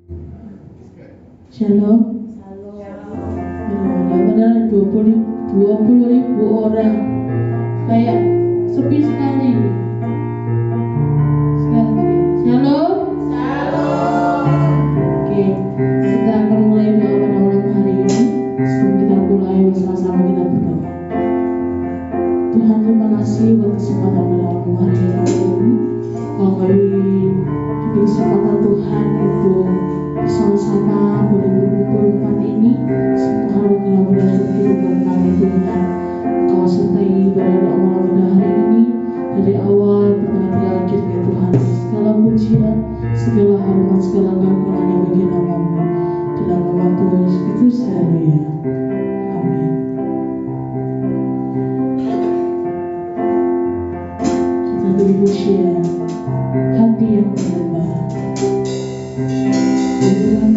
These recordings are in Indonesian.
Shalom. Padahal 20.000 orang, kayak sepi sekali. Shalom. Oke, kita akan mulai doa pada malam hari ini. Sebelum kita mulai, bersama-sama kita berdoa. Tuhan, terima kasih buat kesempatan pada malam hari ini. Kalau kami diberi kesempatan Tuhan untuk bersama-sama boleh berkumpul tempat ini. Tuhan, mudah-mudahan kehidupan kami Tuhan Engkau sertai pada malam pada hari ini, dari awal pertengahan akhirnya Tuhan. Segala pujian, segala hormat, segala kemuliaan hanya bagi nama-Mu. Dalam nama Tuhan Yesus Kristus, haleluya. Amin. Kita beri pujian hati yang menyembah. Tuhan,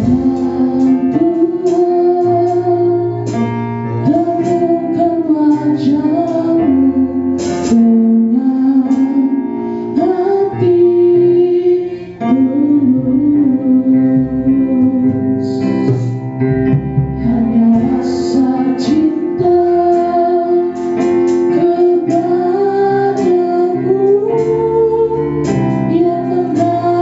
renungkan wajah-Mu dengan hati tulus. Hanya rasa cinta kepadamu yang mengalir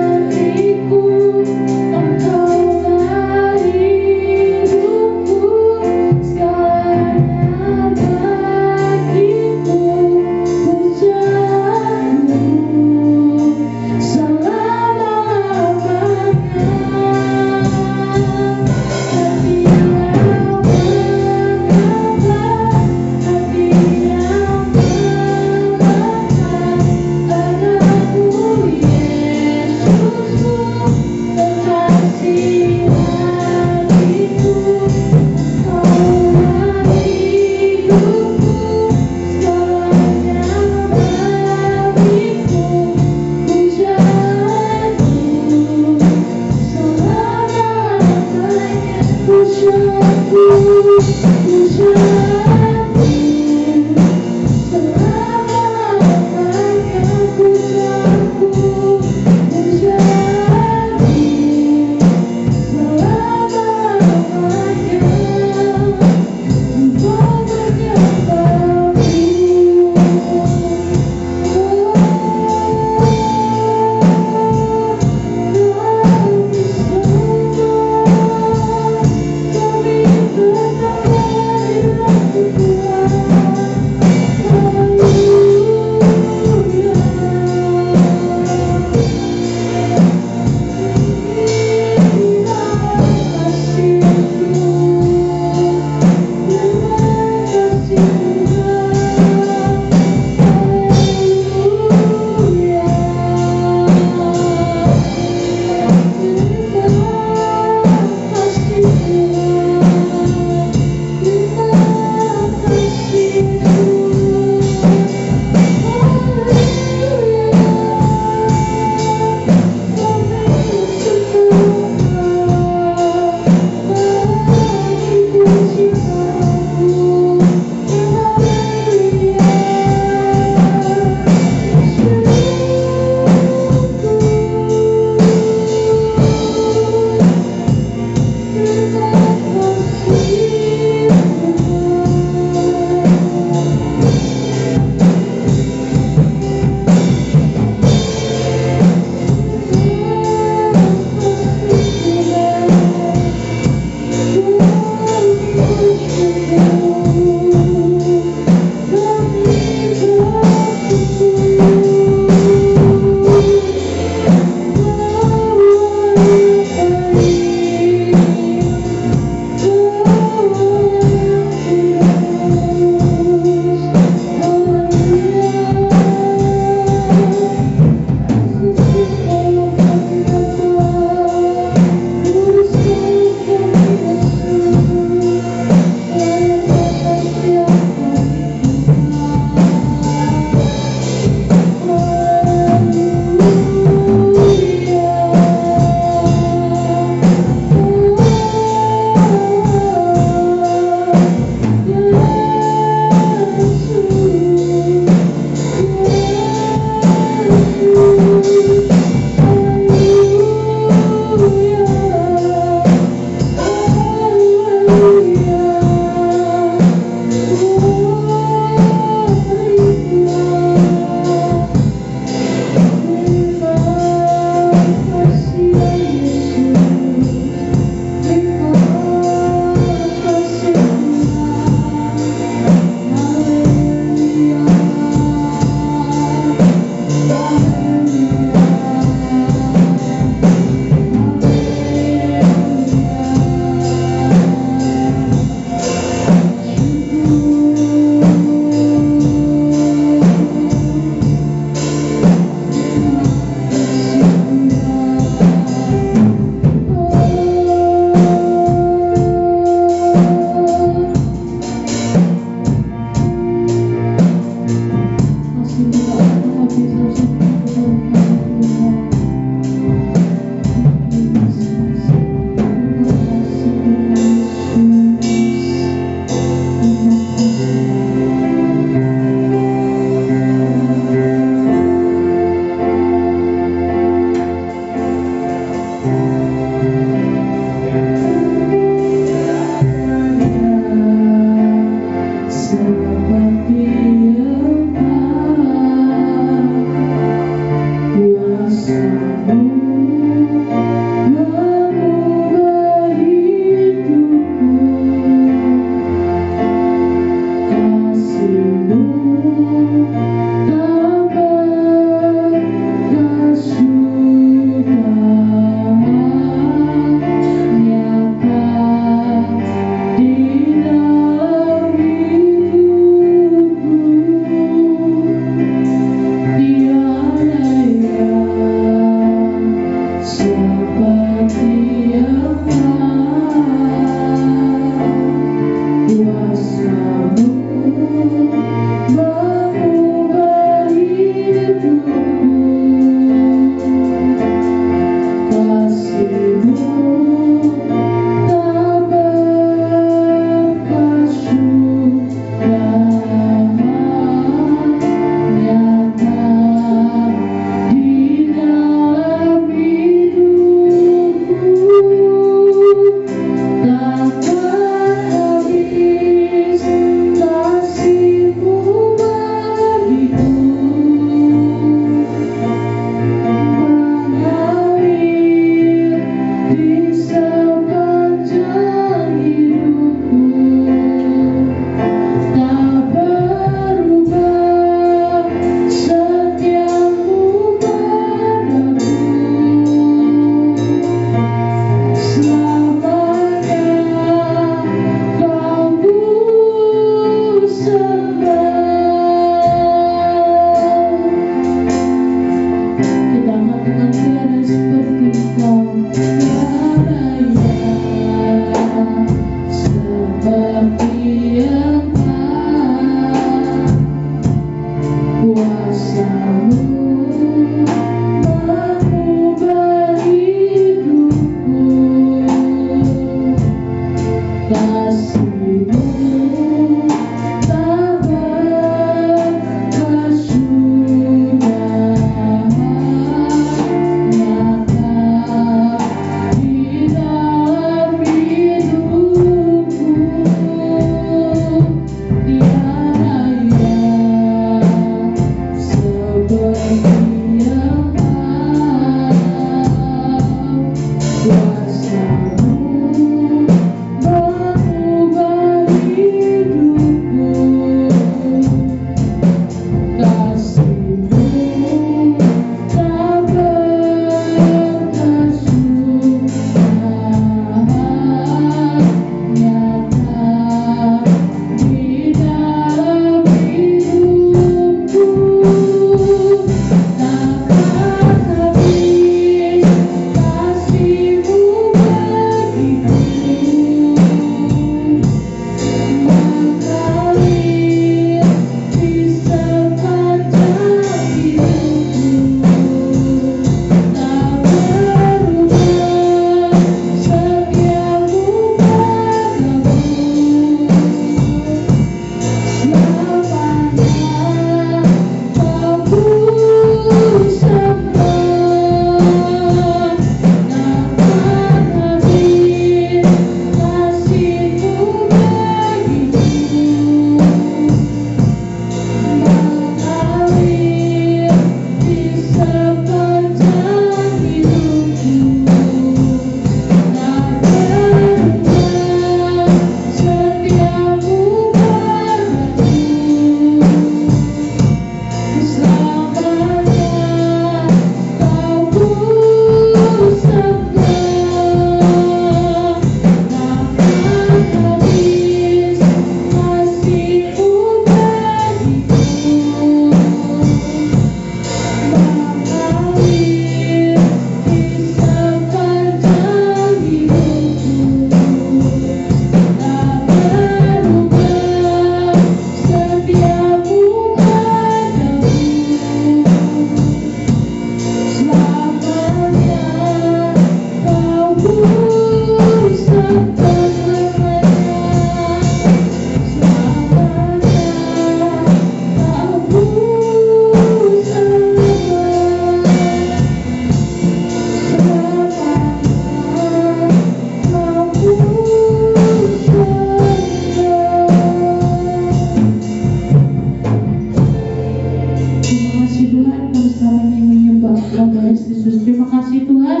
Tuhan Yesus. Terima kasih Tuhan.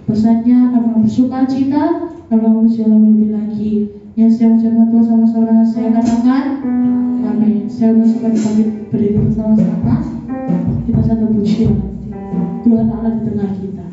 Pesannya kami bersuka cita, kami memuji lebih lagi. Yang saya ucapkan Tuhan sama-sama saya katakan. Amin. Saya ucapkan kami berdiri bersama-sama. Kita satu puji Tuhan Allah di tengah kita.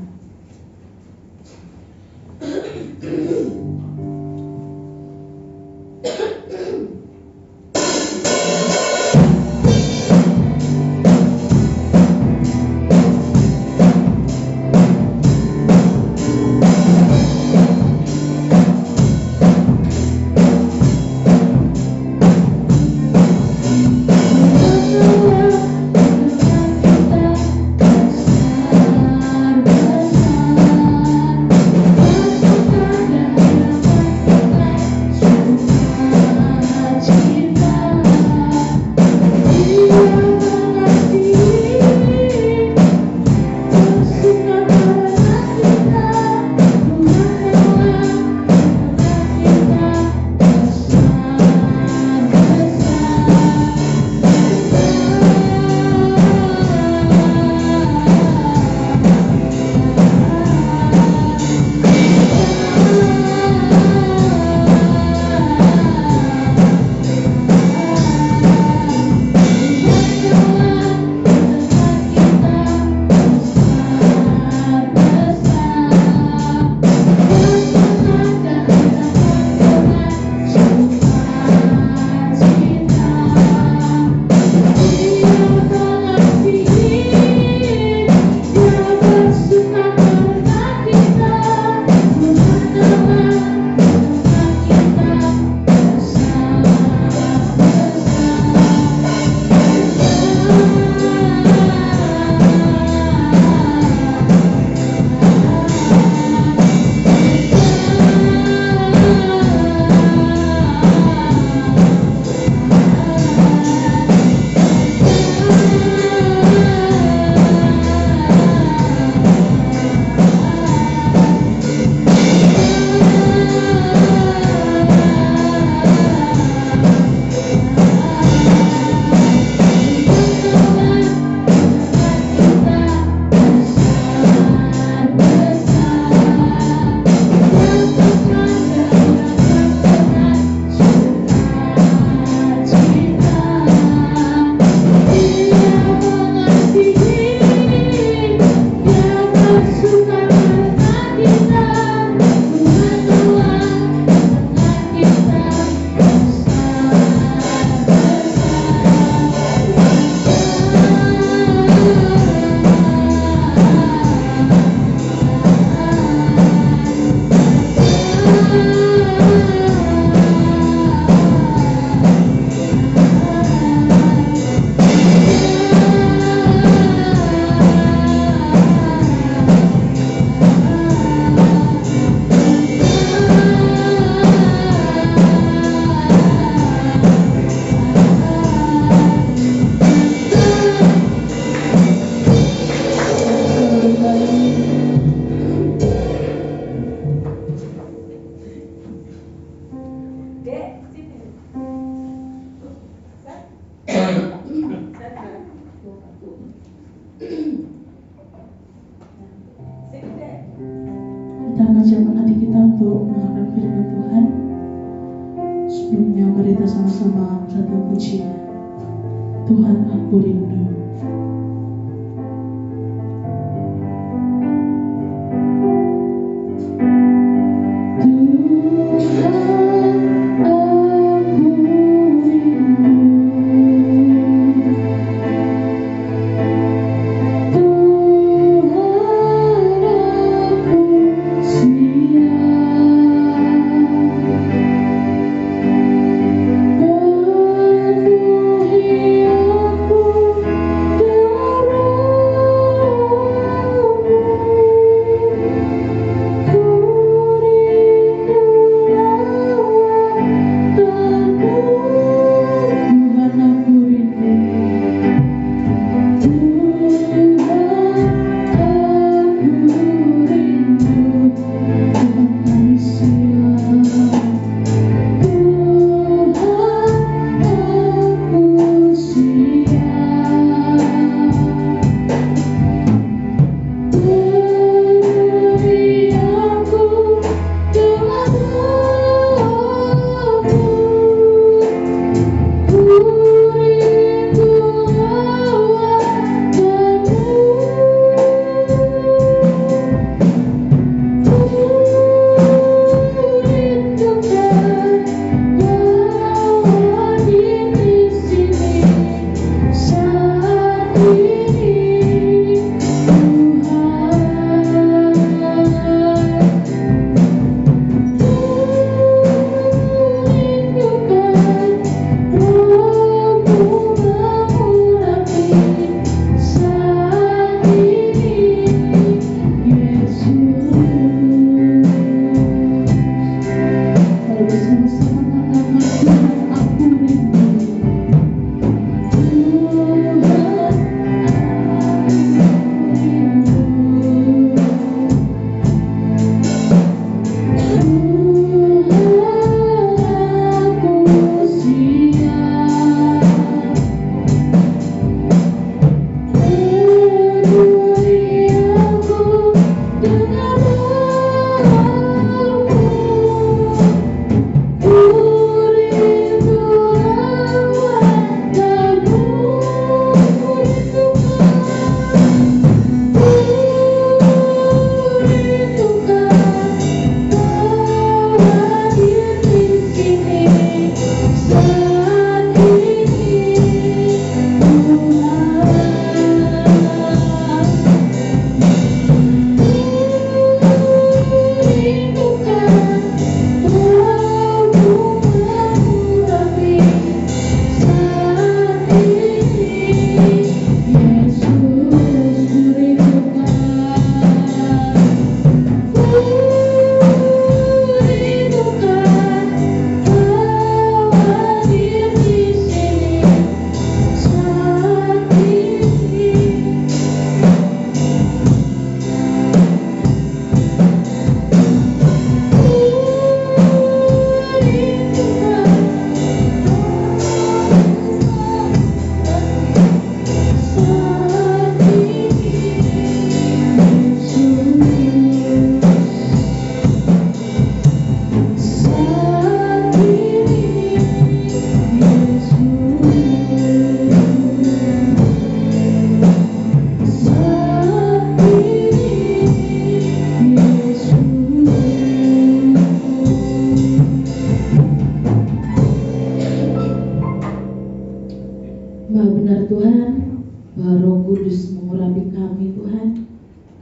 Kita mengajarkan hati kita untuk mendengarkan firman Tuhan. Sebelumnya mari kita sama-sama satu pujian. Tuhan aku rindu. Penuhi aku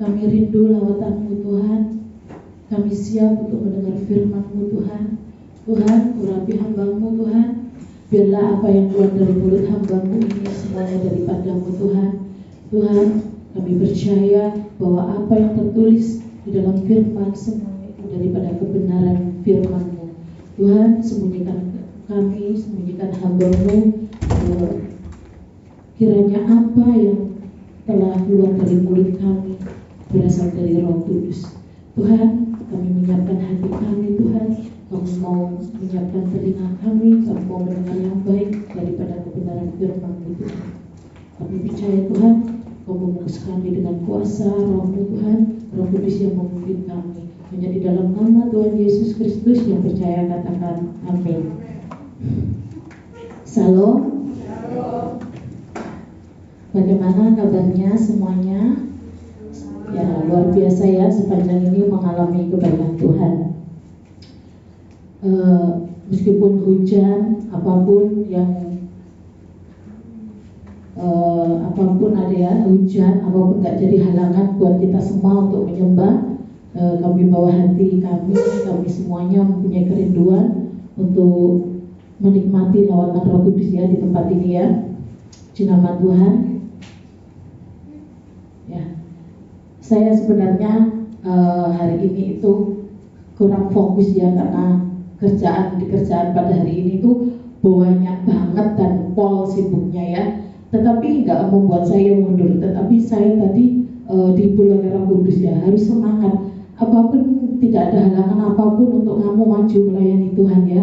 Kami rindu lawatan-Mu Tuhan. Kami siap untuk mendengar firman-Mu Tuhan. Tuhan, urapi hamba-Mu Tuhan. Biarlah apa yang keluar dari mulut hamba-Mu ini semuanya daripada-Mu Tuhan. Tuhan, kami percaya bahwa apa yang tertulis di dalam firman semuanya itu daripada kebenaran firman-Mu. Tuhan, sembunyikan kami, sembunyikan hamba-Mu, kiranya apa yang telah keluar dari mulut kami berasal dari Roh Kudus. Tuhan, kami menyiapkan hati kami, Tuhan. Kami mau menyiapkan telinga kami, kami mau mendengar yang baik daripada kebenaran firman-Mu Tuhan. Kami percaya Tuhan, Kau membungkus kami dengan kuasa Roh-Mu Tuhan, Roh Kudus yang memimpin kami. Hanya di dalam nama Tuhan Yesus Kristus yang percaya katakan amin. Salam. Bagaimana kabarnya semuanya? Ya, luar biasa ya, sepanjang ini mengalami kebaikan Tuhan. Meskipun hujan, apapun ada ya, hujan, apapun gak jadi halangan buat kita semua untuk menyembah. Kami bawa hati kami semuanya mempunyai kerinduan untuk menikmati lawatan Roh Kudus ya di tempat ini ya. Puji nama Tuhan. Ya, saya sebenarnya hari ini itu kurang fokus ya, karena kerjaan pada hari ini tuh banyak banget dan pol sibuknya ya. Tetapi nggak membuat saya mundur. Tetapi saya tadi dibulai Roh Kudus ya, harus semangat. Apapun, tidak ada halangan apapun untuk kamu maju melayani Tuhan ya.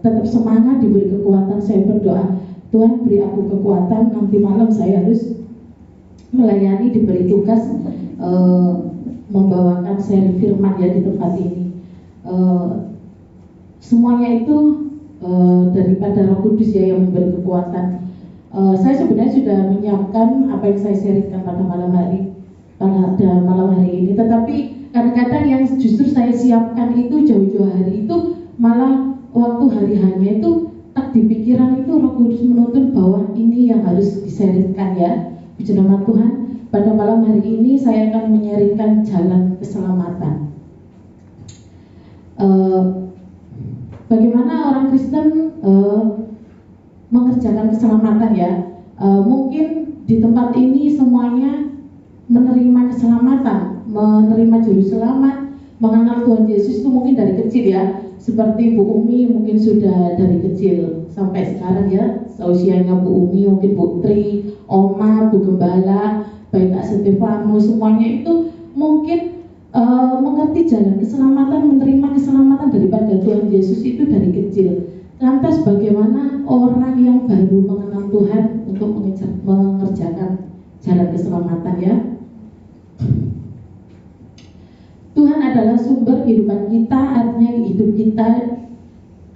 Tetap semangat, diberi kekuatan. Saya berdoa, Tuhan beri aku kekuatan, nanti malam saya harus melayani, diberi tugas membawakan seri firman ya di tempat ini. Semuanya itu daripada Roh Kudus ya yang memberi kekuatan. Saya sebenarnya sudah menyiapkan apa yang saya sharingkan pada malam hari ini, tetapi kadang-kadang yang justru saya siapkan itu jauh-jauh hari itu malah waktu hari hanya itu tak di pikiran itu Roh Kudus menuntun bahwa ini yang harus disaringkan ya. Puji nama Tuhan. Pada malam hari ini saya akan menyaringkan jalan keselamatan. Bagaimana orang Kristen mengerjakan keselamatan ya. Mungkin di tempat ini semuanya menerima keselamatan, menerima juru selamat, mengenal Tuhan Yesus itu mungkin dari kecil ya. Seperti Bu Umi mungkin sudah dari kecil sampai sekarang ya. Seusianya Bu Umi, mungkin Bu Tri, Oma, Bu Gembala, baik Kak Stefano, semuanya itu mungkin mengerti jalan keselamatan, menerima keselamatan daripada Tuhan Yesus itu dari kecil. Lantas bagaimana orang yang baru mengenal Tuhan untuk mengerjakan jalan keselamatan ya? Tuhan adalah sumber kehidupan kita,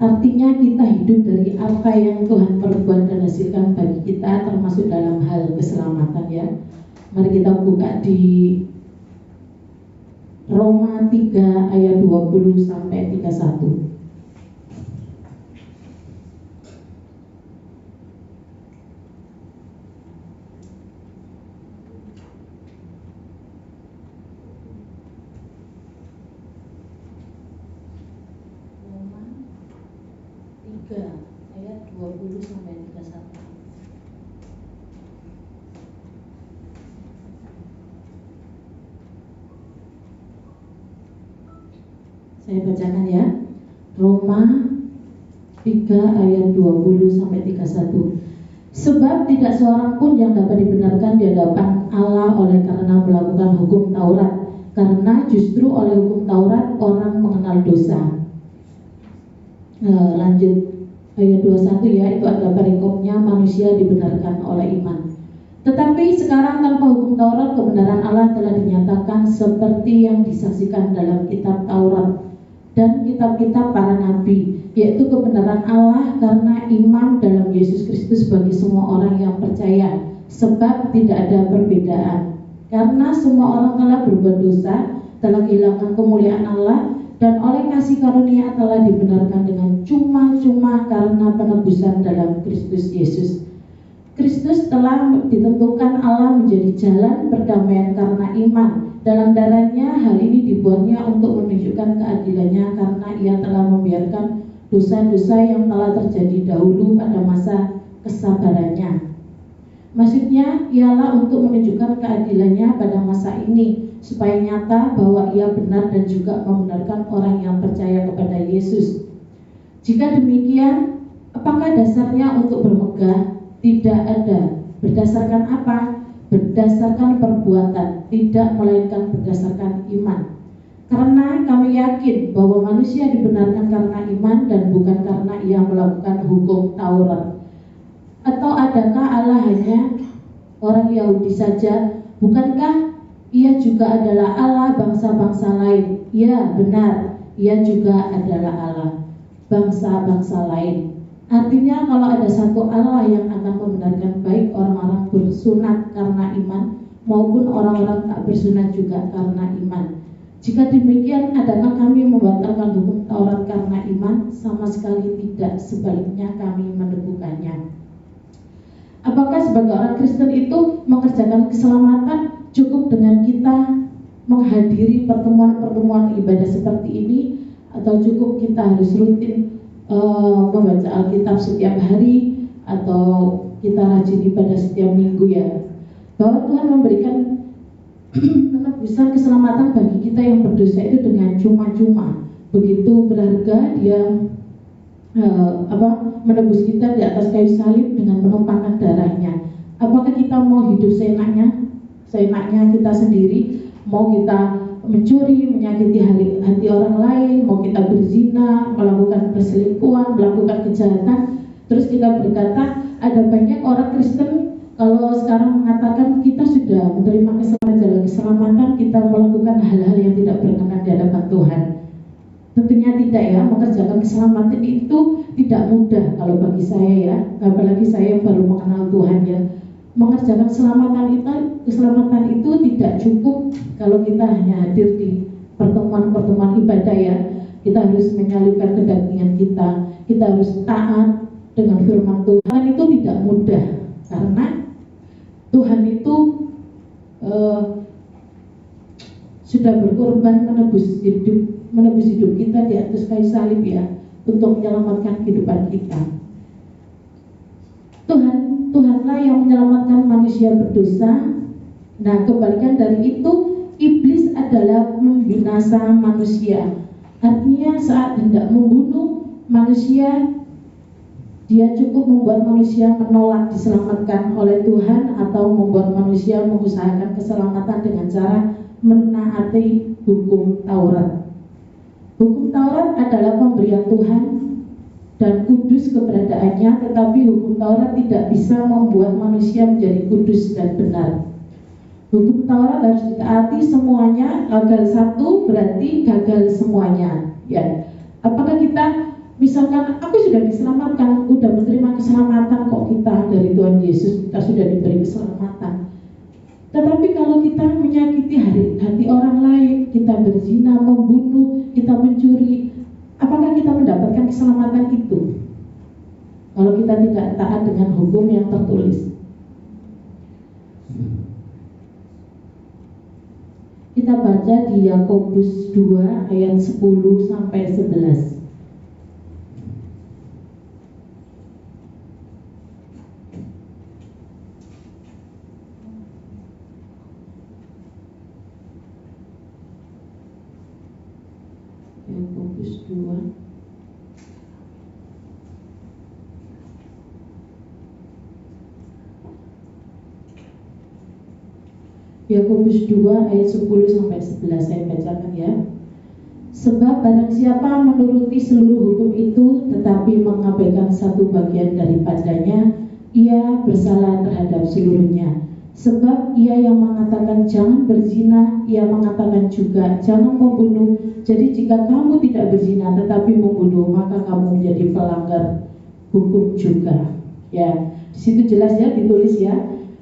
artinya kita hidup dari apa yang Tuhan perbuat dan hasilkan bagi kita, termasuk dalam hal keselamatan ya. Mari kita buka di Roma 3 ayat 20 sampai 31. Ayat 20 sampai 31. Saya bacakan ya. Roma 3 ayat 20 sampai 31. Sebab tidak seorang pun yang dapat dibenarkan di hadapan Allah oleh karena melakukan hukum Taurat, karena justru oleh hukum Taurat orang mengenal dosa. Lanjut ayat 21 ya, itu adalah perikopnya manusia dibenarkan oleh iman. Tetapi sekarang tanpa hukum Taurat kebenaran Allah telah dinyatakan seperti yang disaksikan dalam kitab Taurat dan kitab-kitab para nabi, yaitu kebenaran Allah karena iman dalam Yesus Kristus bagi semua orang yang percaya, sebab tidak ada perbedaan. Karena semua orang telah berbuat dosa, telah kehilangan kemuliaan Allah, dan oleh kasih karunia telah dibenarkan dengan cuma-cuma karena penebusan dalam Kristus Yesus. Kristus telah ditentukan Allah menjadi jalan perdamaian karena iman. Dalam darahnya hal ini dibuatnya untuk menunjukkan keadilannya karena ia telah membiarkan dosa-dosa yang telah terjadi dahulu pada masa kesabarannya. Maksudnya ialah untuk menunjukkan keadilannya pada masa ini, supaya nyata bahwa ia benar dan juga membenarkan orang yang percaya kepada Yesus. Jika demikian, apakah dasarnya untuk bermegah? Tidak ada. Berdasarkan apa? Berdasarkan perbuatan, tidak melainkan berdasarkan iman. Karena kami yakin bahwa manusia dibenarkan karena iman dan bukan karena ia melakukan hukum Taurat. Atau adakah Allah hanya orang Yahudi saja? Bukankah ia juga adalah Allah bangsa-bangsa lain? Ya, benar, ia juga adalah Allah bangsa-bangsa lain. Artinya kalau ada satu Allah yang akan membenarkan baik orang-orang bersunat karena iman maupun orang-orang tak bersunat juga karena iman. Jika demikian, adakah kami membatalkan hukum Taurat karena iman? Sama sekali tidak, sebaliknya kami meneguhkannya. Apakah sebagai orang Kristen itu mengerjakan keselamatan cukup dengan kita menghadiri pertemuan-pertemuan ibadah seperti ini, atau cukup kita harus rutin membaca Alkitab setiap hari, atau kita rajin ibadah setiap minggu ya? Bahwa Tuhan memberikan penebusan keselamatan bagi kita yang berdosa itu dengan cuma-cuma. Begitu berharga Dia menebus kita di atas kayu salib dengan menumpahkan darahnya. Apakah kita mau hidup seenaknya kita sendiri? Mau kita mencuri, menyakiti hati orang lain, mau kita berzina, melakukan perselingkuhan, melakukan kejahatan? Terus kita berkata, ada banyak orang Kristen kalau sekarang mengatakan kita sudah menerima keselamatan, kita melakukan hal-hal yang tidak berkenan di hadapan Tuhan. Tentunya tidak ya, mengerjakan keselamatan itu tidak mudah kalau bagi saya ya, apalagi saya yang baru mengenal Tuhan ya. Mengerjakan keselamatan itu tidak cukup kalau kita hanya hadir di pertemuan-pertemuan ibadah ya. Kita harus menyalibkan kedagingan kita harus taat dengan firman Tuhan. Itu tidak mudah karena Tuhan itu sudah berkorban menebus hidup kita di atas kayu salib ya, untuk menyelamatkan kehidupan kita. Tuhanlah yang menyelamatkan manusia berdosa. Nah, kebalikan dari itu, iblis adalah membinasa manusia. Artinya saat hendak membunuh manusia, dia cukup membuat manusia menolak diselamatkan oleh Tuhan, atau membuat manusia mengusahakan keselamatan dengan cara menaati hukum Taurat. Hukum Taurat adalah pemberian Tuhan dan kudus keberadaannya, tetapi hukum Taurat tidak bisa membuat manusia menjadi kudus dan benar. Hukum Taurat harus ditaati semuanya, gagal satu berarti gagal semuanya. Ya, apakah kita misalkan aku sudah diselamatkan, sudah menerima keselamatan kok kita dari Tuhan Yesus, kita sudah diberi keselamatan. Tetapi kalau kita menyakiti hati orang lain, kita berzina, membunuh, kita mencuri, apakah kita mendapatkan keselamatan itu? Kalau kita tidak taat dengan hukum yang tertulis. Kita baca di Yakobus 2 ayat 10 sampai 11. Yakobus 2 Yakobus 2 ayat 10 sampai 11 saya bacakan ya. Sebab barang siapa menuruti seluruh hukum itu tetapi mengabaikan satu bagian daripadanya, ia bersalah terhadap seluruhnya. Sebab ia yang mengatakan jangan berzina, ia mengatakan juga jangan membunuh. Jadi jika kamu tidak berzina tetapi membunuh, maka kamu menjadi pelanggar hukum juga. Ya, di situ jelas ya, ditulis ya.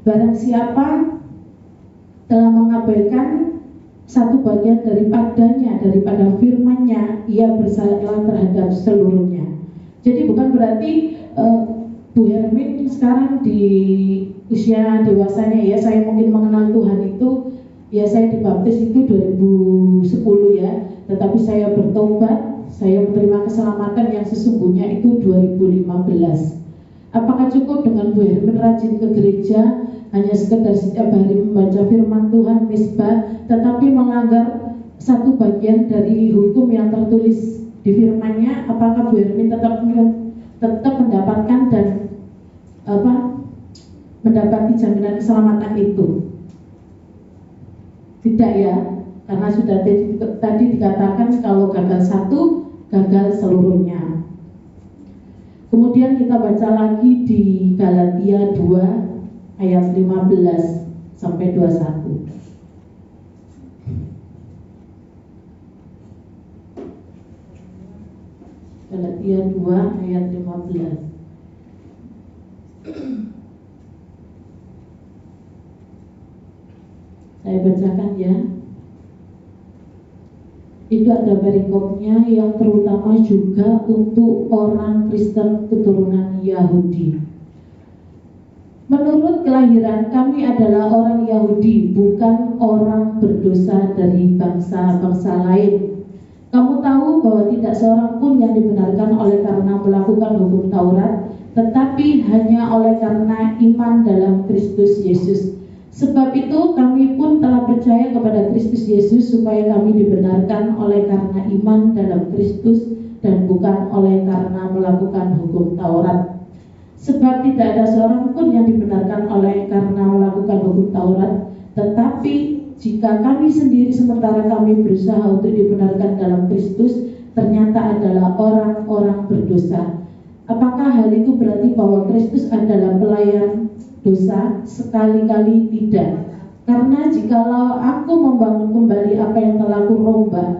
Barang siapa telah mengabaikan satu bagian daripada firman-Nya, ia bersalah terhadap seluruhnya. Jadi bukan berarti Bu Hermin sekarang di usia dewasanya ya, saya mungkin mengenal Tuhan itu ya, saya dibaptis itu 2010 ya, tetapi saya bertobat, saya menerima keselamatan yang sesungguhnya itu 2015. Apakah cukup dengan Bu Hermin rajin ke gereja, hanya sekedar setiap hari membaca firman Tuhan, misbah, tetapi melanggar satu bagian dari hukum yang tertulis di firman-Nya? Apakah Bu Hermin tetap mendapatkan dan mendapati jaminan keselamatan itu? Tidak ya, karena sudah tadi dikatakan kalau gagal satu, gagal seluruhnya. Kemudian kita baca lagi di Galatia 2 ayat 15 sampai 21. Galatia 2 ayat 15. Saya bacakan ya. Itu ada perikopnya yang terutama juga untuk orang Kristen keturunan Yahudi. Menurut kelahiran kami adalah orang Yahudi, bukan orang berdosa dari bangsa-bangsa lain. Kamu tahu bahwa tidak seorang pun yang dibenarkan oleh karena melakukan hukum Taurat, tetapi hanya oleh karena iman dalam Kristus Yesus. Sebab itu kami pun telah percaya kepada Kristus Yesus supaya kami dibenarkan oleh karena iman dalam Kristus dan bukan oleh karena melakukan hukum Taurat. Sebab tidak ada seorang pun yang dibenarkan oleh karena melakukan hukum Taurat, tetapi jika kami sendiri sementara kami berusaha untuk dibenarkan dalam Kristus, ternyata adalah orang-orang berdosa. Apakah hal itu berarti bahwa Kristus adalah pelayan dosa? Sekali-kali tidak. Karena jikalau aku membangun kembali apa yang telah aku rombak,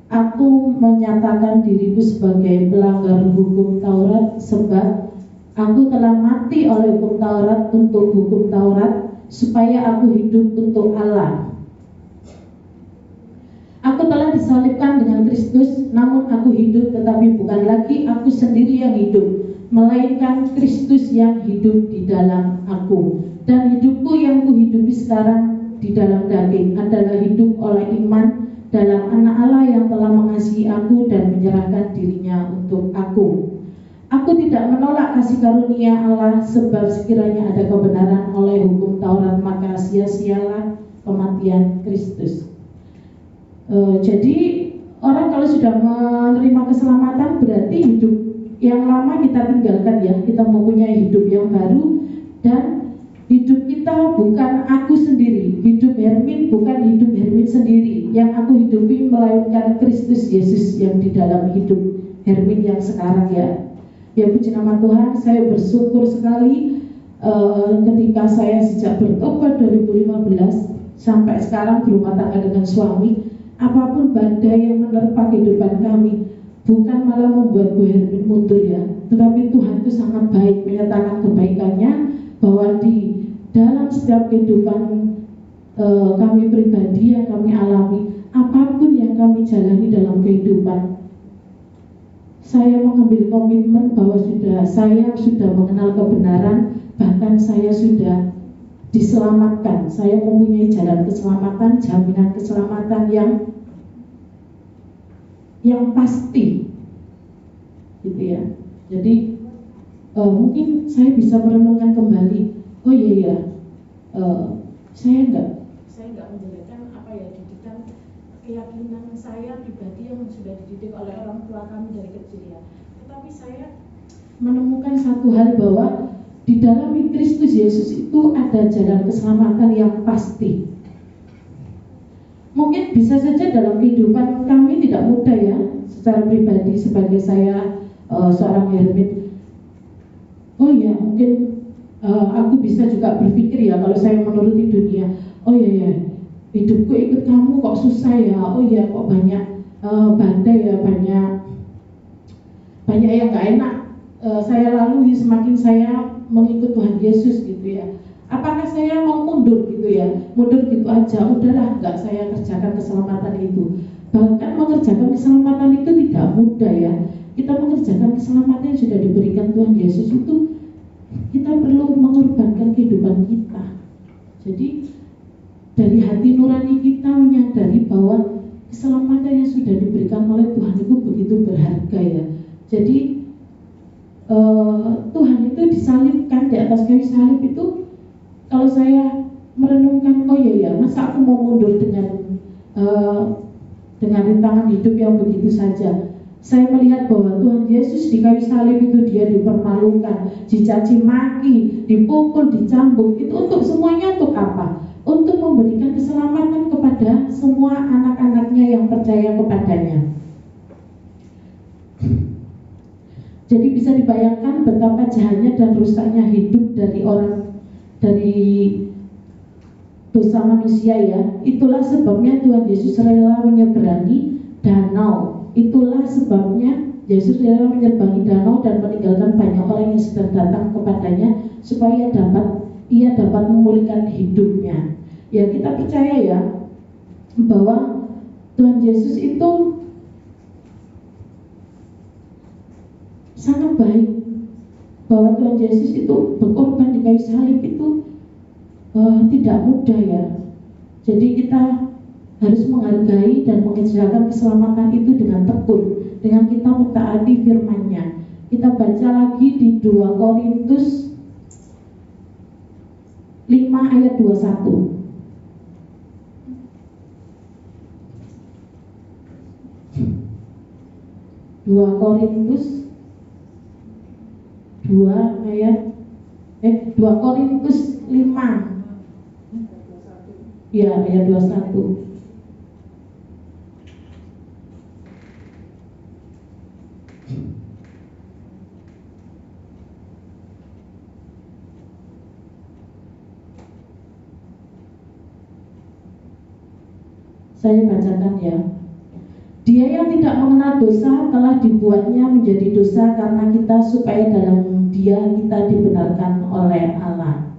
aku menyatakan diriku sebagai pelanggar hukum Taurat, sebab aku telah mati oleh hukum Taurat untuk hukum Taurat, supaya aku hidup untuk Allah. Aku telah disalibkan dengan Kristus, namun aku hidup, tetapi bukan lagi aku sendiri yang hidup, melainkan Kristus yang hidup di dalam aku. Dan hidupku yang kuhidupi sekarang di dalam daging adalah hidup oleh iman dalam Anak Allah yang telah mengasihi aku dan menyerahkan dirinya untuk aku. Aku tidak menolak kasih karunia Allah, sebab sekiranya ada kebenaran oleh hukum Taurat, maka sia-sialah kematian Kristus. Jadi orang kalau sudah menerima keselamatan berarti hidup yang lama kita tinggalkan ya, kita mempunyai hidup yang baru, dan hidup kita bukan aku sendiri, hidup Hermin bukan hidup Hermin sendiri yang aku hidupi, melainkan Kristus Yesus yang di dalam hidup Hermin yang sekarang ya. Ya puji nama Tuhan, saya bersyukur sekali ketika saya sejak bertobat 2015 sampai sekarang berumah tangga dengan suami. Apapun badai yang menerpa kehidupan kami, bukan malah membuat Bu Hermin mundur ya, tetapi Tuhan itu sangat baik, menyatakan kebaikannya bahwa di dalam setiap kehidupan kami pribadi yang kami alami, apapun yang kami jalani dalam kehidupan, saya mengambil komitmen bahwa saya sudah mengenal kebenaran, bahkan saya sudah diselamatkan. Saya mempunyai jalan keselamatan, jaminan keselamatan yang pasti, gitu ya. Jadi mungkin saya bisa merenungkan kembali. Oh iya ya, saya enggak menjelekkan apa ya, didikan keyakinan saya pribadi yang sudah dididik oleh orang tua kami dari kecil ya. Tetapi saya menemukan satu hal bahwa di dalam Kristus Yesus itu ada jalan keselamatan yang pasti. Mungkin bisa saja dalam kehidupan kami tidak mudah ya, secara pribadi sebagai saya seorang Hermin. Oh ya, mungkin aku bisa juga berpikir ya, kalau saya menuruti dunia, oh ya, hidupku ikut kamu kok susah ya, oh ya kok banyak badai ya, banyak yang gak enak saya lalui semakin saya mengikut Tuhan Yesus gitu ya. Apakah saya mau mundur gitu ya, mundur gitu aja, udahlah nggak saya kerjakan keselamatan itu. Bahkan mengerjakan keselamatan itu tidak mudah ya. Kita mengerjakan keselamatan yang sudah diberikan Tuhan Yesus itu kita perlu mengorbankan kehidupan kita. Jadi dari hati nurani kita menyadari bahwa keselamatan yang sudah diberikan oleh Tuhan itu begitu berharga ya. Jadi Tuhan itu disalibkan di atas kayu salib itu, kalau saya merenungkan, oh iya ya, masa aku mau mundur dengan rintangan hidup yang begitu saja. Saya melihat bahwa Tuhan Yesus di kayu salib itu dia dipermalukan, dicaci maki, dipukul, dicambuk. Itu untuk semuanya untuk apa? Untuk memberikan keselamatan kepada semua anak-anaknya yang percaya kepadanya. Jadi bisa dibayangkan betapa jahatnya dan rusaknya hidup dari dosa manusia ya. Itulah sebabnya Tuhan Yesus rela menyeberangi danau. Itulah sebabnya Yesus rela menyeberangi danau dan meninggalkan banyak orang yang sedang datang kepadanya supaya ia dapat memulihkan hidupnya. Ya, kita percaya ya bahwa Tuhan Yesus itu sangat baik, bahwa Tuhan Yesus itu berkorban di kayu salib itu tidak mudah ya. Jadi kita harus menghargai dan mengerjakan keselamatan itu dengan tekun, dengan kita mentaati firman-Nya. Kita baca lagi di 2 Korintus 5 ayat 21. 2 Korintus 5 ya, ayat 21. Saya bacakan ya. Dia yang tidak mengenal dosa telah dibuatnya menjadi dosa karena kita, supaya dalam Dia kita dibenarkan oleh Allah.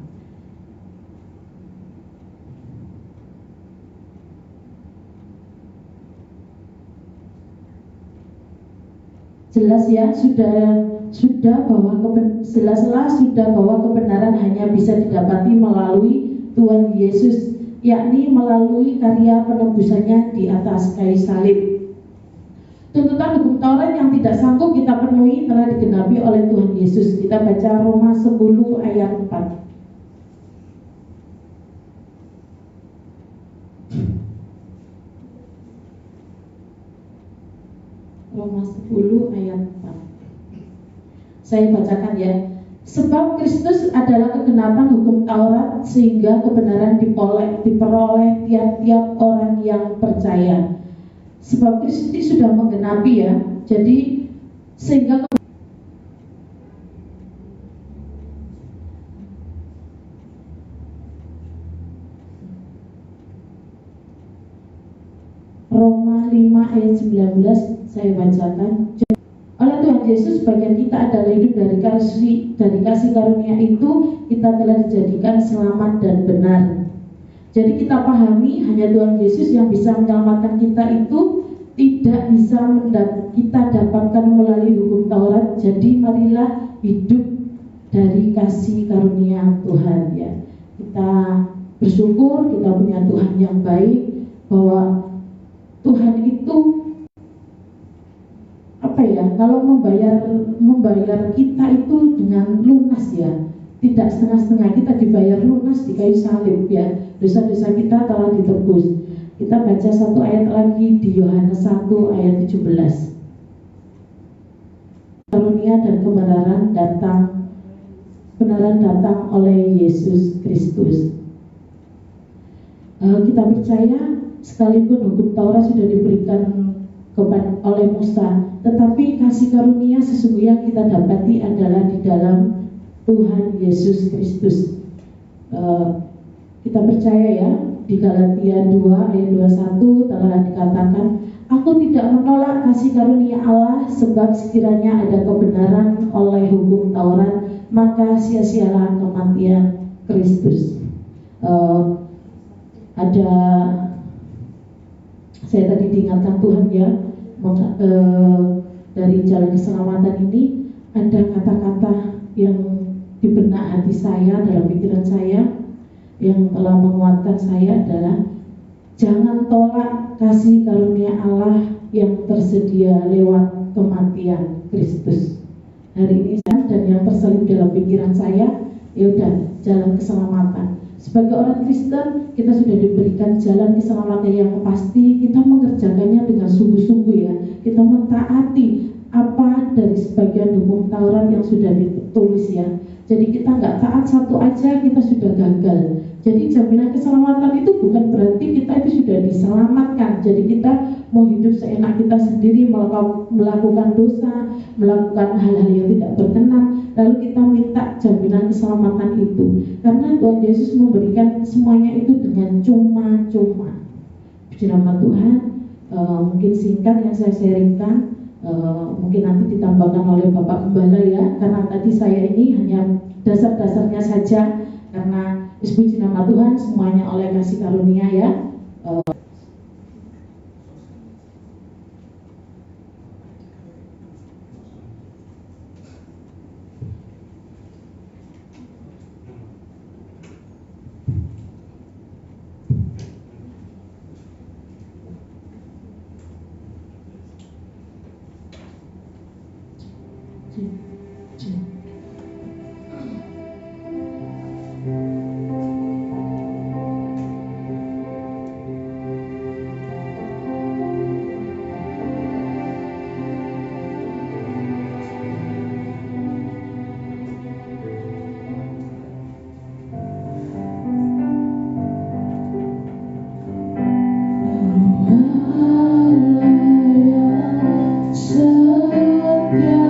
Jelas ya, jelaslah sudah bahwa kebenaran hanya bisa didapati melalui Tuhan Yesus, yakni melalui karya penebusannya di atas kayu salib. Tuntutan hukum Taurat yang tidak sanggup kita penuhi telah digenapi oleh Tuhan Yesus. Kita baca Roma 10 ayat 4. Roma 10 ayat 4. Saya bacakan ya. Sebab Kristus adalah kegenapan hukum Taurat, sehingga kebenaran diperoleh tiap-tiap orang yang percaya. Sebab Kristus sudah menggenapi ya. Jadi sehingga Roma 5 ayat 19 saya bacakan. Oleh Tuhan Yesus bagian kita adalah hidup dari kasih karunia itu, kita telah dijadikan selamat dan benar. Jadi kita pahami hanya Tuhan Yesus yang bisa menyelamatkan kita, itu tidak bisa kita dapatkan melalui hukum Taurat. Jadi marilah hidup dari kasih karunia Tuhan ya. Kita bersyukur kita punya Tuhan yang baik, bahwa Tuhan itu kalau membayar kita itu dengan lunas ya, tidak setengah-setengah. Kita dibayar lunas di kayu salib ya. Dosa-dosa kita telah ditebus. Kita baca satu ayat lagi di Yohanes 1 ayat 17. Karunia dan kebenaran datang oleh Yesus Kristus. Kita percaya sekalipun hukum Taurat sudah diberikan oleh Musa, tetapi kasih karunia sesungguhnya kita dapati adalah di dalam Tuhan Yesus Kristus. Kita percaya ya, di Galatia 2 ayat 21 telah dikatakan, aku tidak menolak kasih karunia Allah, sebab sekiranya ada kebenaran oleh hukum Taurat, maka sia-sialah kematian Kristus. Saya tadi diingatkan Tuhan ya, dari jalan keselamatan ini ada kata-kata yang di benak hati saya, dalam pikiran saya, yang telah menguatkan saya adalah jangan tolak kasih karunia Allah yang tersedia lewat kematian Kristus. Hari ini dan yang terselip dalam pikiran saya, ya udah, jalan keselamatan. Sebagai orang Kristen, kita sudah diberikan jalan keselamatan yang pasti. Kita mengerjakannya dengan sungguh-sungguh ya. Kita mentaati apa dari sebagian hukum Taurat yang sudah ditulis ya. Jadi kita nggak taat satu aja, kita sudah gagal. Jadi jaminan keselamatan itu bukan berarti kita itu sudah diselamatkan. Jadi kita mau hidup seenak kita sendiri, melakukan dosa, melakukan hal-hal yang tidak berkenan, lalu kita minta jaminan keselamatan itu. Karena Tuhan Yesus memberikan semuanya itu dengan cuma-cuma. Puji nama Tuhan. Mungkin singkat yang saya sharingkan, mungkin nanti ditambahkan oleh Bapak Gembala ya, karena tadi saya ini hanya dasar-dasarnya saja, karena puji nama Tuhan semuanya oleh kasih karunia ya. Setia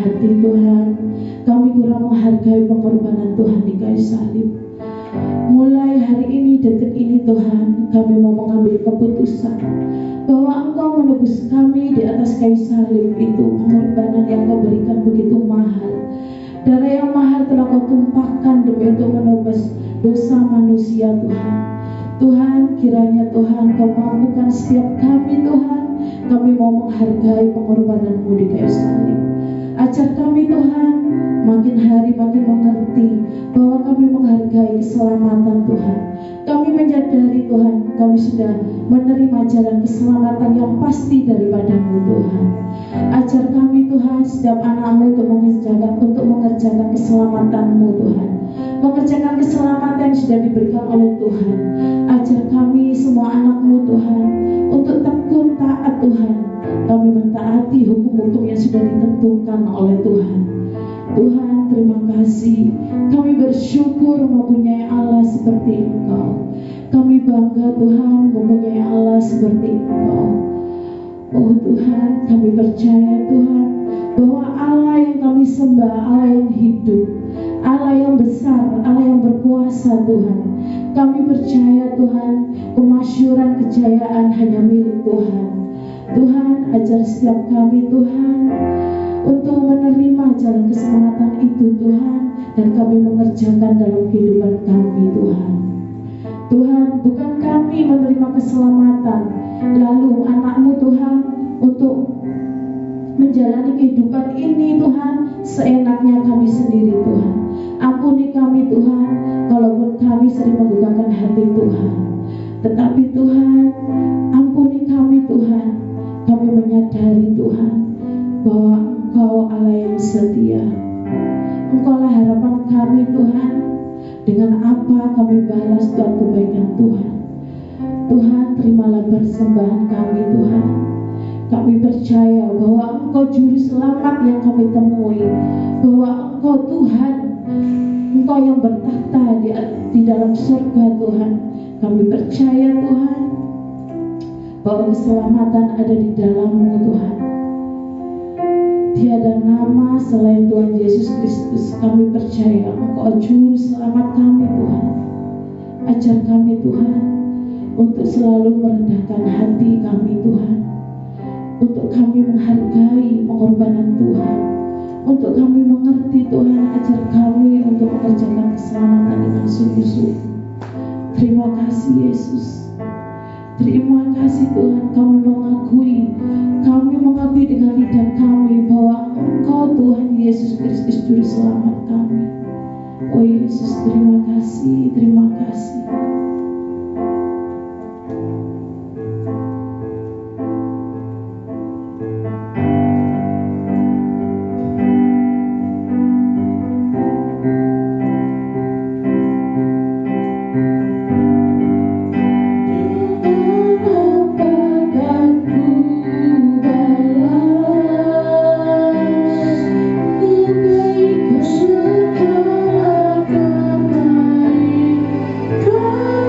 hati Tuhan, kami kurang menghargai pengorbanan Tuhan di kayu salib. Mulai hari ini, detik ini Tuhan, kami mau mengambil keputusan bahwa Engkau menebus kami di atas kayu salib itu. Pengorbanan yang Kau berikan begitu mahal, darah yang mahal telah Kau tumpahkan demi untuk menebus dosa manusia Tuhan. Tuhan, kiranya Tuhan Kau mampukan setiap kami Tuhan, kami mau menghargai pengorbanan-Mu di kayu salib. Ajar kami Tuhan makin hari makin mengerti bahwa kami menghargai keselamatan Tuhan. Kami menyadari Tuhan, kami sudah menerima jalan keselamatan yang pasti daripada-Mu Tuhan. Ajar kami Tuhan, setiap anak-Mu untuk mengerjakan keselamatan-Mu Tuhan, mengerjakan keselamatan yang sudah diberikan oleh Tuhan. Ajar kami semua anak-Mu Tuhan untuk tekun taat Tuhan. Kami mentaati hukum-hukum yang sudah ditentukan oleh Tuhan. Tuhan, terima kasih. Kami bersyukur mempunyai Allah seperti Engkau. Kami bangga Tuhan mempunyai Allah seperti Engkau. Oh Tuhan, kami percaya Tuhan bahwa Allah yang kami sembah, Allah yang hidup, Allah yang besar, Allah yang berkuasa Tuhan. Kami percaya Tuhan, kemasyuran kejayaan hanya milik Tuhan. Tuhan, ajar setiap kami Tuhan untuk menerima jalan keselamatan itu Tuhan, dan kami mengerjakan dalam kehidupan kami Tuhan. Tuhan, bukan kami menerima keselamatan lalu anak-Mu Tuhan untuk menjalani kehidupan ini Tuhan seenaknya kami sendiri Tuhan. Ampuni kami Tuhan kalaupun kami sering menggunakan hati Tuhan. Tetapi Tuhan, ampuni kami Tuhan. Kami menyadari Tuhan bahwa Engkau Allah yang setia. Engkaulah harapan kami Tuhan. Dengan apa kami balas Tuhan kebaikan Tuhan. Tuhan, terimalah persembahan kami Tuhan. Kami percaya bahwa Engkau juru selamat yang kami temui, bahwa Engkau Tuhan, Engkau yang bertahta di dalam surga Tuhan. Kami percaya Tuhan bahwa keselamatan ada di dalam-Mu Tuhan. Tiada nama selain Tuhan Yesus Kristus. Kami percaya Engkau juru selamat kami Tuhan. Ajar kami Tuhan untuk selalu merendahkan hati kami Tuhan, untuk kami menghargai pengorbanan Tuhan, untuk kami mengerti Tuhan. Ajar kami untuk mengerjakan keselamatan dengan sungguh-sungguh. Terima kasih Yesus. Terima kasih Tuhan, kami mengakui dengan lidah kami bahwa Engkau Tuhan Yesus Kristus juru selamat kami. Oh Yesus, terima kasih, terima kasih. God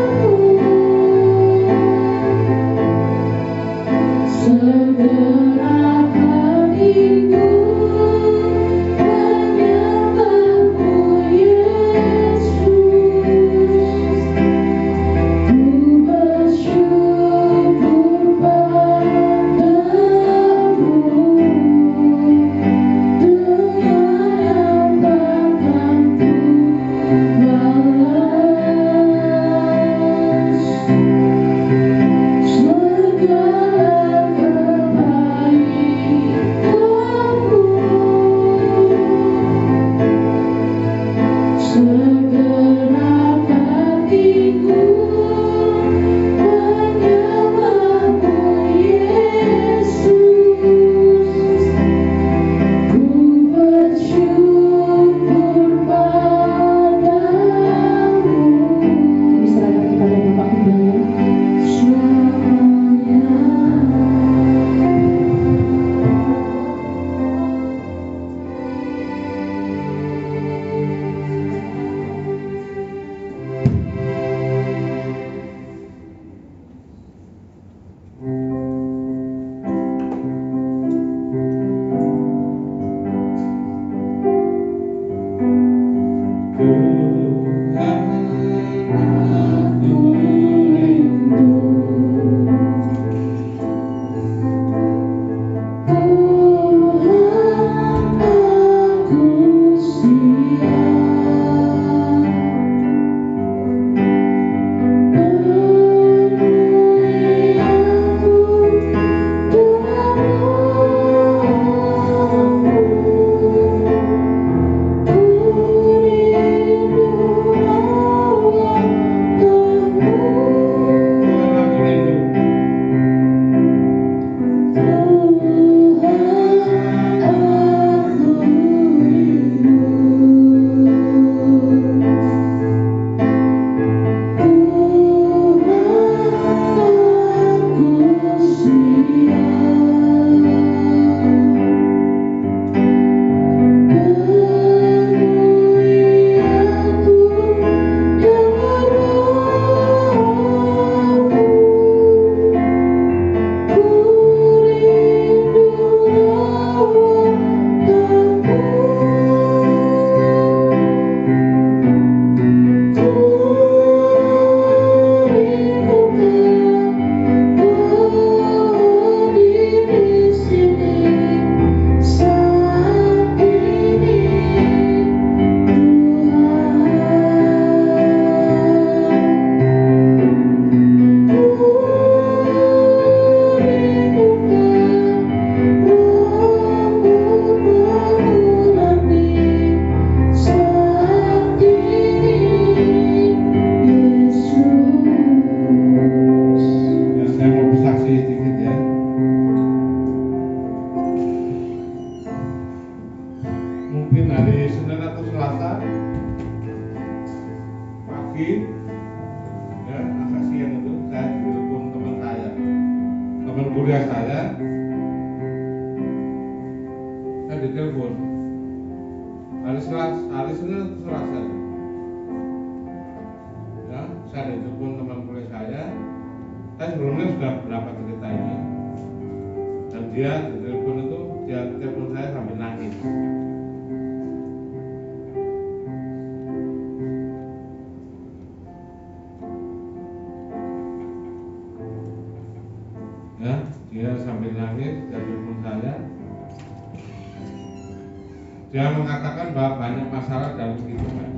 Dia mengatakan bahwa banyak masalah dalam kehidupan.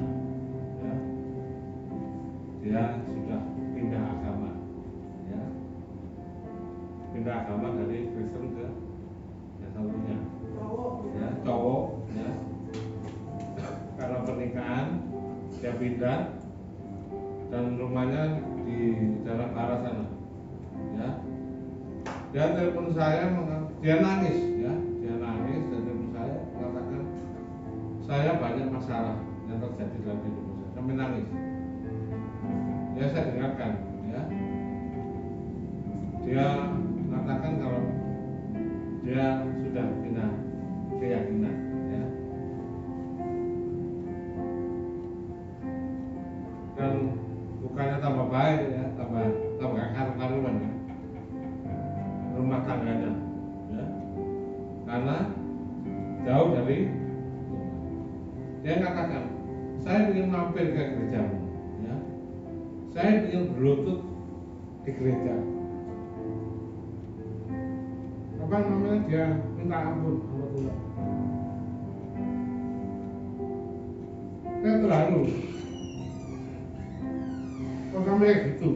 Ya. Dia sudah pindah agama, ya. Pindah agama dari Kristen ke yang satunya, ya, cowok, ya. Karena pernikahan dia pindah dan rumahnya di dalam arah sana, ya. Dia telepon saya, dia nangis, ya. Dia nangis dan telepon saya mengatakan, saya banyak masalah yang terjadi dalam hidup saya, sampai nangis. Ya saya dengarkan, ya. Dia mengatakan kalau dia sudah pindah keyakinan, ya. Dan bukannya tambah baik, ya, tambah karuan, ya. Rumah tangganya, ya. Karena jauh dari. Dia katakan, saya ingin mampir ke gerejamu, ya. Saya ingin berlutut di gereja. Apa namanya, dia minta ampun sama Tuhan. Saya terharu. Kok sampai kayak gitu?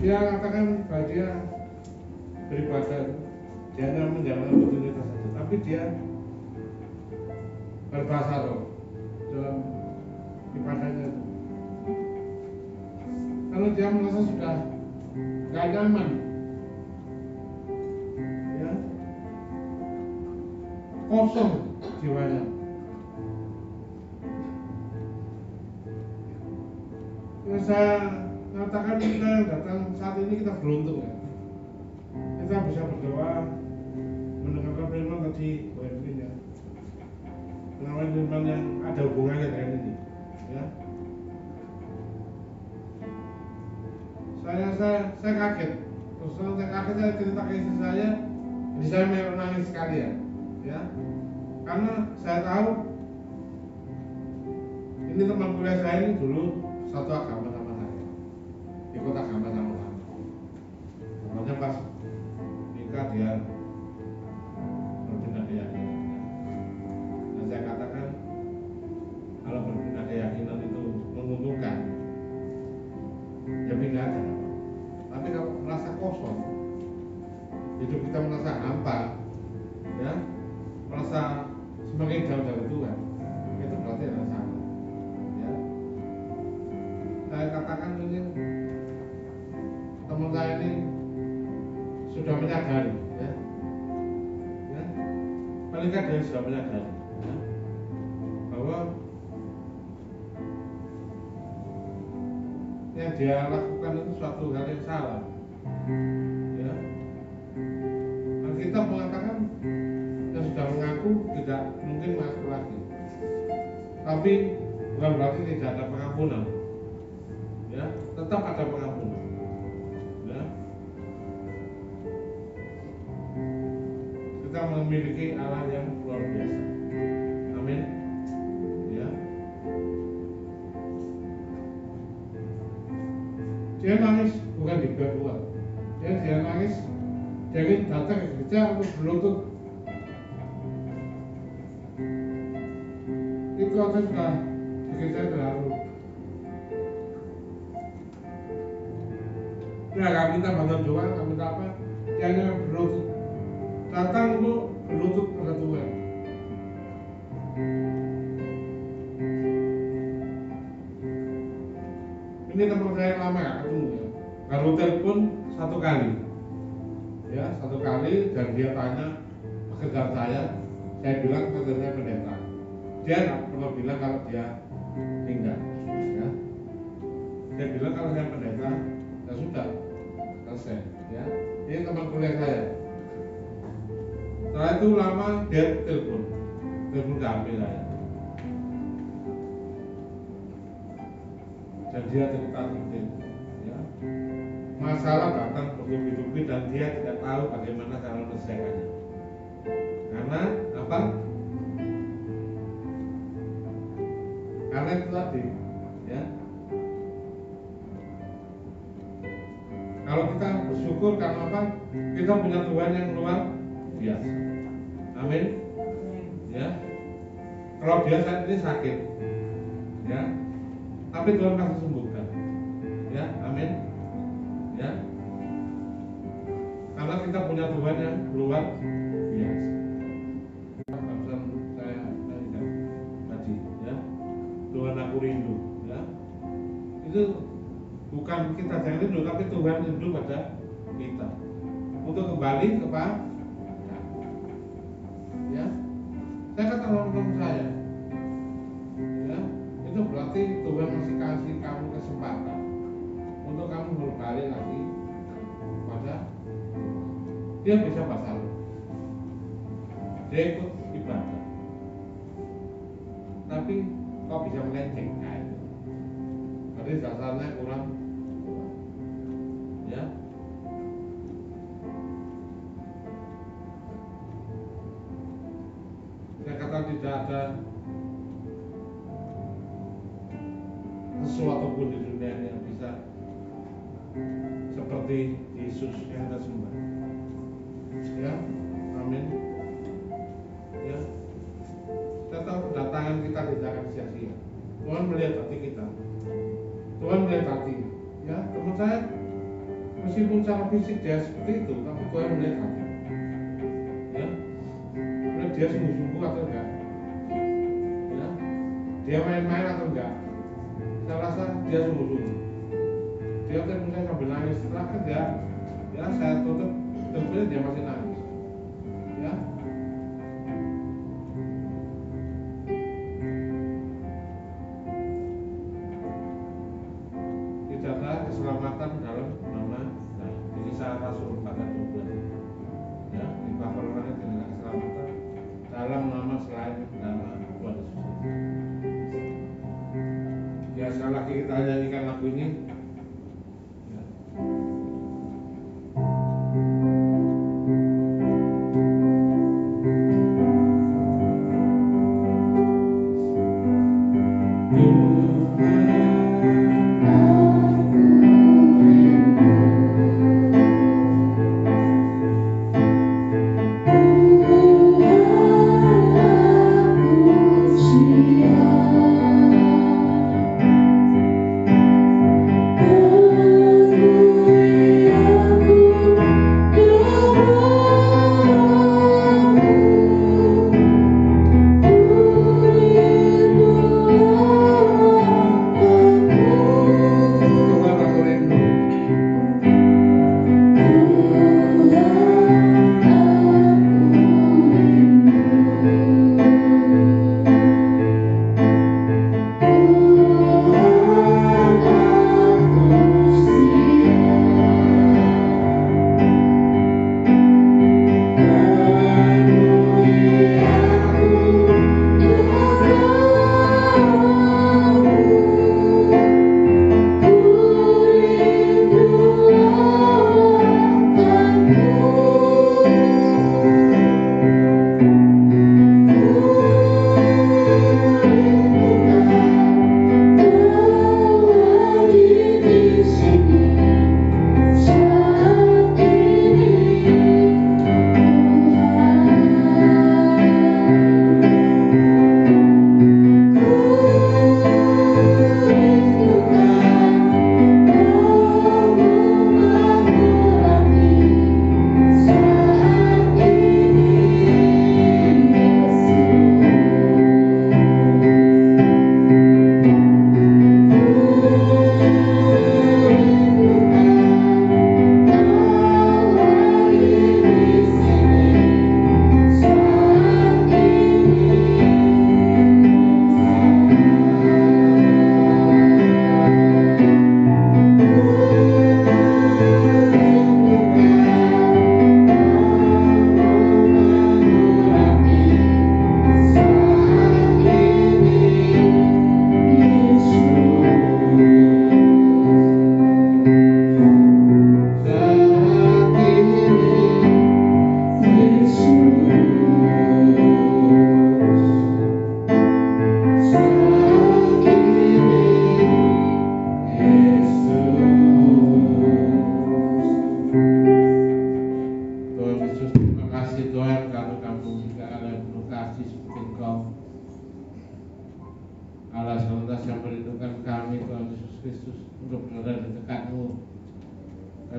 Dia katakan bahwa dia beribadah, dia hanya menjalankan rutinitas saja, tapi dia berbahasa roh dalam ibadahnya itu. Kalau dia merasa sudah gak nyaman, ya, kosong jiwanya. Ya, saya mengatakan kita yang datang saat ini kita beruntung, ya. Kita bisa berdoa, mendengarkan firman tadi, ya. Mengenai firman yang ada hubungannya dengan ini, ya. Saya kaget, terus saya kaget, saya cerita ke istri saya, jadi saya menangis sekali, ya, karena saya tahu Ini teman kuliah saya ini dulu satu agama sama saya, ikut agama sama-sama. Makanya pas nikah dia berbeda keyakinan. Dan saya katakan kalau berbeda keyakinan itu menguntungkan, ya pindah aja. Tapi kalau merasa kosong, hidup kita merasa hampa, ya, merasa semakin jauh dari Tuhan, itu berarti ada salah. Ya, saya katakan ini teman saya ini sudah menyadari, ya, paling kan dia sudah menyadari, ya, bahwa yang dia lakukan itu suatu hal yang salah, ya. Dan kita mengatakan yang sudah mengaku tidak mungkin mengaku lagi, tapi bukan berarti tidak ada pengampunan, ya, tetap ada pengampunan, ya. Kita memiliki Allah yang luar biasa, amin, ya. Dia nangis bukan di keluar, dia nangis, dia ingin datang ke gereja untuk berlutut. Itu aja sudah bikin saya terharu. Nah, kami minta bantuan doa, kami minta apa? Dia hanya berlutut, datang untuk berlutut pada Tuhan. Ini teman saya lama gak ketemu, ya. Baru telepon satu kali, ya, satu kali, dan dia tanya pekerjaan saya bilang pekerjaan pendeta. Dia nggak pernah bilang kalau dia tinggal, ya. Dia bilang kalau saya pendeta, ya sudah selesai, ya. Ini teman kuliah saya. Setelah itu lama dia telepon ke HP saya, dan dia cerita seperti itu, ya. Masalah datang bertubi-tubi dan dia tidak tahu bagaimana cara menyelesaikannya. Karena apa? Karena itu tadi, ya. Kalau kita bersyukur karena apa? Kita punya Tuhan yang luar biasa. Amin. Ya. Kalau dia saat ini sakit, ya, tapi Tuhan pasti sembuhkan. Ya, amin. Ya. Karena kita punya Tuhan yang luar biasa. Saya tadi, ya. Tuhan aku rindu, ya. Itu bukan kita yang rindu, tapi Tuhan rindu pada kita untuk kembali kepada, ya. Saya kata orang-orang saya, ya, itu berarti Tuhan masih kasih kamu kesempatan untuk kamu berbalik lagi pada dia bisa pasal, dia ikut ibadah, tapi kok bisa melenceng kayak itu, berarti dasarnya kurang, ya. Saya kata tidak ada sesuatu pun di dunia ini yang bisa seperti Yesus yang kita sembah, ya, amin, ya. Kita tahu kedatangan kita tidak akan sia-sia. Tuhan melihat hati kita, Tuhan melihat hati, ya. Teman saya meskipun secara fisik dia seperti itu, tapi Tuhan melihat hati, ya. Melihat dia sungguh-sungguh atau enggak, ya. Dia main-main atau enggak. Saya rasa dia sungguh-sungguh. Dia kemudian sambil nangis, setelah kerja, ya, saya tutup teleponnya, dia masih nangis, ya. Tidak ada keselamatan dalam nama lain. Di Kisah Rasul 4 ayat 12, ya, di Bapak-Bapak tidak ada keselamatan dalam nama selain nama Tuhan Yesus. Ya, sekali lagi kita nyanyikan lagu ini.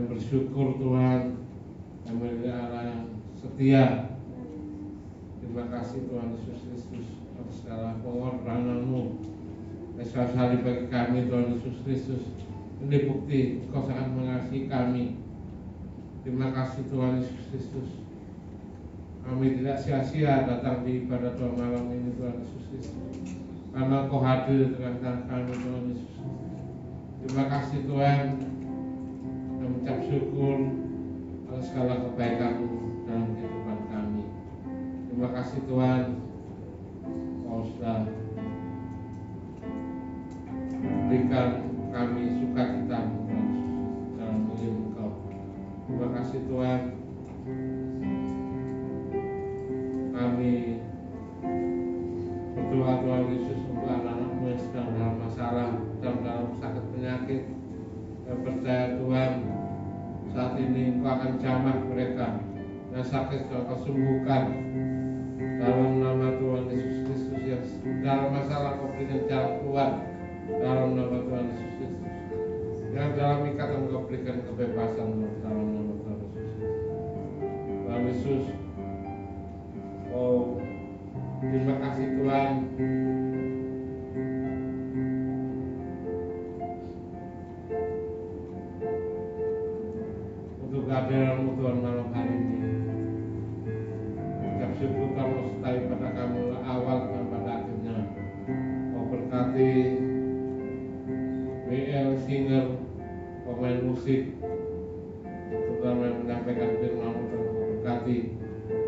Bersyukur Tuhan yang menjadi Allah yang setia. Terima kasih Tuhan Yesus Kristus atas segala pengorbanan-Mu. Esok hari bagi kami Tuhan Yesus Kristus. Ini bukti Engkau sangat mengasihi kami. Terima kasih Tuhan Yesus Kristus. Kami tidak sia-sia datang di ibadah Tuhan malam ini Tuhan Yesus Kristus. Karena Engkau hadir di tengah-tengah kami Tuhan Yesus. Terima kasih Tuhan. Mengucap syukur atas segala kebaikan-Mu dalam kehidupan kami. Terima kasih Tuhan, Kau sudah berikan kami sukacita-Mu dalam mengirim Engkau. Terima kasih Tuhan, kami berdoa Tuhan Yesus untuk anak-anak-Mu yang sedang dalam masalah, dalam sakit penyakit. Yang percaya Tuhan, saat ini Engkau akan jamah mereka, yang sakit Engkau sembuhkan dalam nama Tuhan Yesus Kristus. Yang dalam masalah Engkau berikan jalan keluar dalam nama Tuhan Yesus Kristus. Yang dalam ikatan Engkau berikan kebebasan dalam nama Tuhan Yesus Kristus. Tuhan Yesus, oh terima kasih Tuhan. Kehadiran-Mu Tuhan malam hari ini. Ucap syukur Kamu sertai pada Kamu awal dan pada akhirnya. Kau berkati WL singer, pemain musik, terutama yang menyampaikan firman-Mu, dan Kau berkati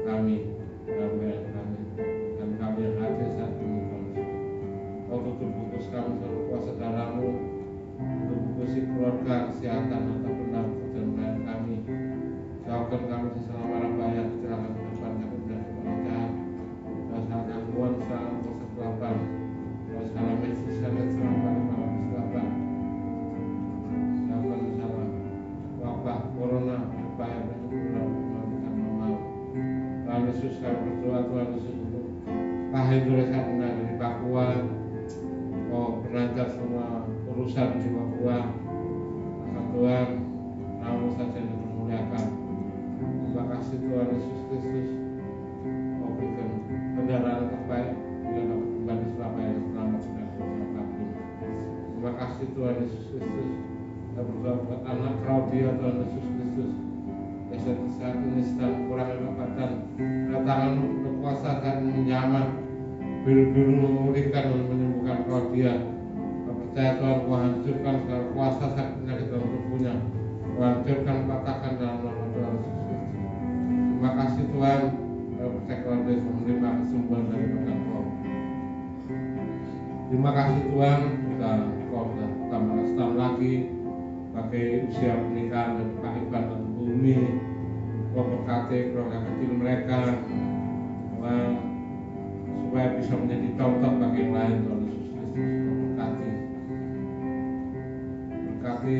kami dalam WL kami dan kami yang hadir saat ini Tuhan Yesus. Kau tutup bungkus kami dengan kuasa darah-Mu, tutup bungkus keluarga, kesehatan atau benar pekerjaan kami. Jauhkan kami dari segala mara bahaya, kecelakaan depan kami dari orang jahat, dari segala gangguan, segala kegelapan, dari segala mistis, segala mengajar semua urusan jiwa-jiwa. Maka Tuhan, Kamu saja yang memuliakan. Terima kasih Tuhan Yesus Kristus, Kau berikan kendaraan terbaik yang dapat kembali Surabaya selamat dan bersama. Terima kasih Tuhan Yesus Kristus. Kita berdoa buat anak Claudia, Tuhan Yesus Kristus. Saat ini sedang kurang enak badan, tangan berkuasa saat ini menyaman, biru-biru memulihkan dan menyembuhkan Claudia. Kita percaya Tuhan, Kau hancurkan segala kuasa sakit penyakit dalam tubuhnya. Kau hancurkan, patahkan dalam nama Tuhan Yesus Kristus. Terima kasih Tuhan, kita percaya Claudia menerima kesembuhan daripada Kau. Terima kasih Tuhan, Kau sudah tambah setahun lagi pakai usia pernikahan dan Pak Iban dan Bumi. Kau berkati keluarga kecil mereka, Tuhan, supaya bisa menjadi contoh bagi yang lain. Tuhan Yesus Kristus, berkati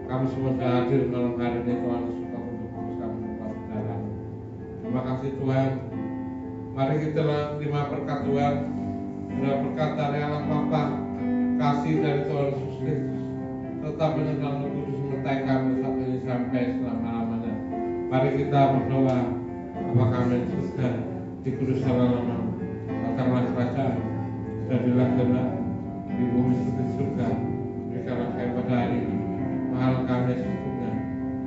kami semua sudah hadir malam hari ini. Tuhan Yesus, Kau untuk kami berbuat jalan. Terima kasih Tuhan. Mari kita terima berkat Tuhan. Sudah berkat dari Allah Bapa, kasih dari Tuhan Yesus Kristus, tetap menyertai Roh Kudus menyertai kami saat ini sampai selama-lamanya. Mari kita berdoa, Bapa kami di surga, dikuduskanlah namamu, datanglah kerajaan, jadilah kehendak di bumi seperti di surga. Berikanlah kami pada hari ini pahala kami secukupnya,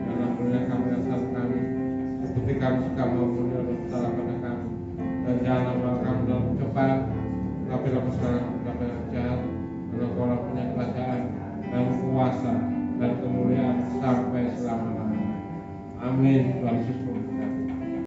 dan ampunilah kami dosa kami, seperti kami suka mengampuni orang bersalah pada kami. Dan janganlah bawa kami dalam pencobaan, tapi lepaskanlah kami dari jahat, karena Kau punya kerajaan dan kuasa dan kemuliaan sampai selama-lamanya. Amin. Tuhan Yesus